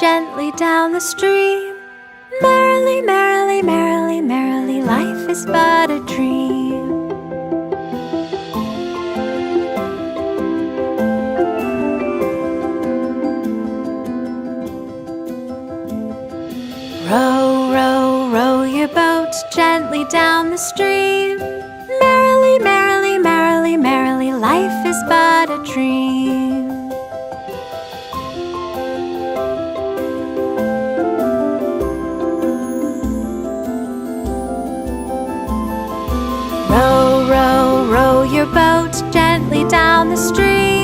gently down the stream. Merrily, merrily, merrily, merrily, life is but a dream. Row, row, row your boat gently down the stream. Merrily, merrily, merrily, merrily, life is but a dream. Row, row, row your boat gently down the stream.